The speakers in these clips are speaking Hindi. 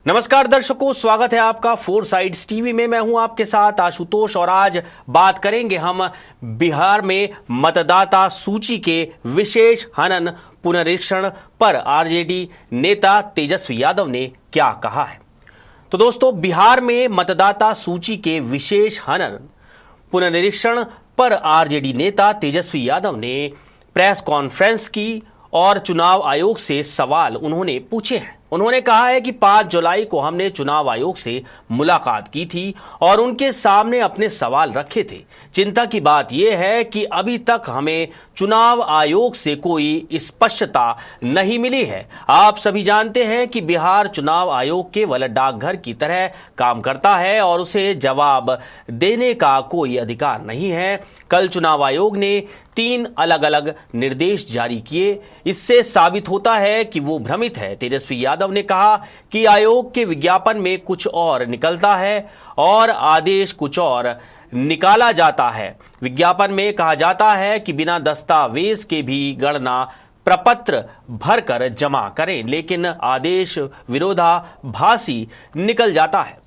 नमस्कार दर्शकों, स्वागत है आपका फोर साइड्स टीवी में। मैं हूं आपके साथ आशुतोष और आज बात करेंगे हम बिहार में मतदाता सूची के विशेष हनन पुनरीक्षण पर आरजेडी नेता तेजस्वी यादव ने क्या कहा है। तो दोस्तों, बिहार में मतदाता सूची के विशेष हनन पुनरीक्षण पर आरजेडी नेता तेजस्वी यादव ने प्रेस कॉन्फ्रेंस की और चुनाव आयोग से सवाल उन्होंने पूछे हैं। उन्होंने कहा है कि 5 जुलाई को हमने चुनाव आयोग से मुलाकात की थी और उनके सामने अपने सवाल रखे थे। चिंता की बात यह है कि अभी तक हमें चुनाव आयोग से कोई स्पष्टता नहीं मिली है। आप सभी जानते हैं कि बिहार चुनाव आयोग केवल डाकघर की तरह काम करता है और उसे जवाब देने का कोई अधिकार नहीं है। कल चुनाव आयोग ने 3 अलग अलग निर्देश जारी किए। इससे साबित होता है कि वो भ्रमित है। तेजस्वी यादव ने कहा कि आयोग के विज्ञापन में कुछ और निकलता है और आदेश कुछ और निकाला जाता है। विज्ञापन में कहा जाता है कि बिना दस्तावेज के भी गणना प्रपत्र भरकर जमा करें, लेकिन आदेश विरोधाभासी निकल जाता है।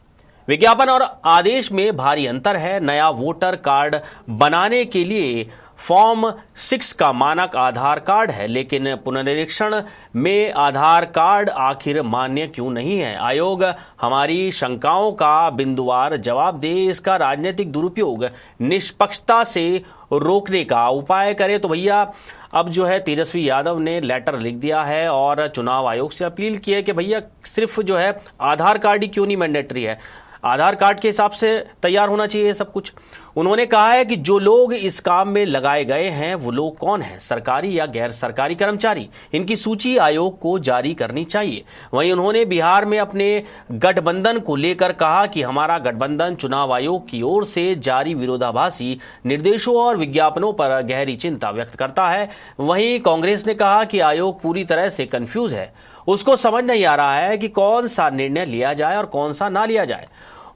विज्ञापन और आदेश में भारी अंतर है। नया वोटर कार्ड बनाने के लिए फॉर्म 6 का मानक आधार कार्ड है, लेकिन पुनरीक्षण में आधार कार्ड आखिर मान्य क्यों नहीं है। आयोग हमारी शंकाओं का बिंदुवार जवाब दे, इसका राजनीतिक दुरुपयोग निष्पक्षता से रोकने का उपाय करे। तो भैया, अब जो है तेजस्वी यादव ने लेटर लिख दिया है और चुनाव आयोग से अपील की है कि भैया सिर्फ जो है आधार कार्ड ही क्यों नहीं मैंडेटरी है, आधार कार्ड के हिसाब से तैयार होना चाहिए सब कुछ। उन्होंने कहा है कि जो लोग इस काम में लगाए गए हैं वो लोग कौन हैं, सरकारी या गैर सरकारी कर्मचारी, इनकी सूची आयोग को जारी करनी चाहिए। वहीं उन्होंने बिहार में अपने गठबंधन को लेकर कहा कि हमारा गठबंधन चुनाव आयोग की ओर से जारी विरोधाभासी निर्देशों और विज्ञापनों पर गहरी चिंता व्यक्त करता है। वहीं कांग्रेस ने कहा कि आयोग पूरी तरह से कंफ्यूज है, उसको समझ नहीं आ रहा है कि कौन सा निर्णय लिया जाए और कौन सा ना लिया जाए।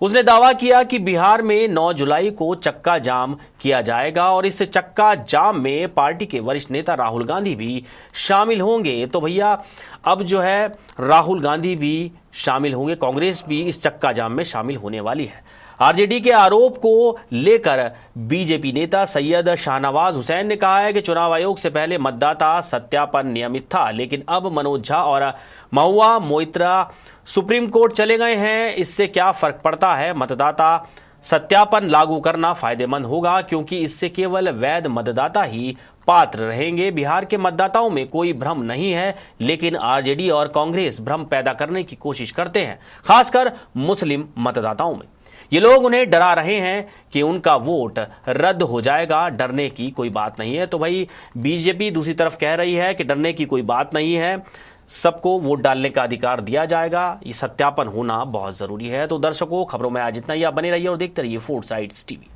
उसने दावा किया कि बिहार में 9 जुलाई को चक्का जाम किया जाएगा और इस चक्का जाम में पार्टी के वरिष्ठ नेता राहुल गांधी भी शामिल होंगे। तो भैया, अब जो है राहुल गांधी भी शामिल होंगे, कांग्रेस भी इस चक्का जाम में शामिल होने वाली है। आरजेडी के आरोप को लेकर बीजेपी नेता सैयद शाहनवाज हुसैन ने कहा है कि चुनाव आयोग से पहले मतदाता सत्यापन नियमित था, लेकिन अब मनोज झा और महुआ मोइत्रा सुप्रीम कोर्ट चले गए हैं। इससे क्या फर्क पड़ता है? मतदाता सत्यापन लागू करना फायदेमंद होगा, क्योंकि इससे केवल वैध मतदाता ही पात्र रहेंगे। बिहार के मतदाताओं में कोई भ्रम नहीं है, लेकिन आरजेडी और कांग्रेस भ्रम पैदा करने की कोशिश करते हैं, खासकर मुस्लिम मतदाताओं में। ये लोग उन्हें डरा रहे हैं कि उनका वोट रद्द हो जाएगा। डरने की कोई बात नहीं है। तो भाई, बीजेपी दूसरी तरफ कह रही है कि डरने की कोई बात नहीं है, सबको वोट डालने का अधिकार दिया जाएगा। ये सत्यापन होना बहुत जरूरी है। तो दर्शकों, खबरों में आज इतना ही। आप बने रहिए और देखते रहिए फोर साइड्स टीवी।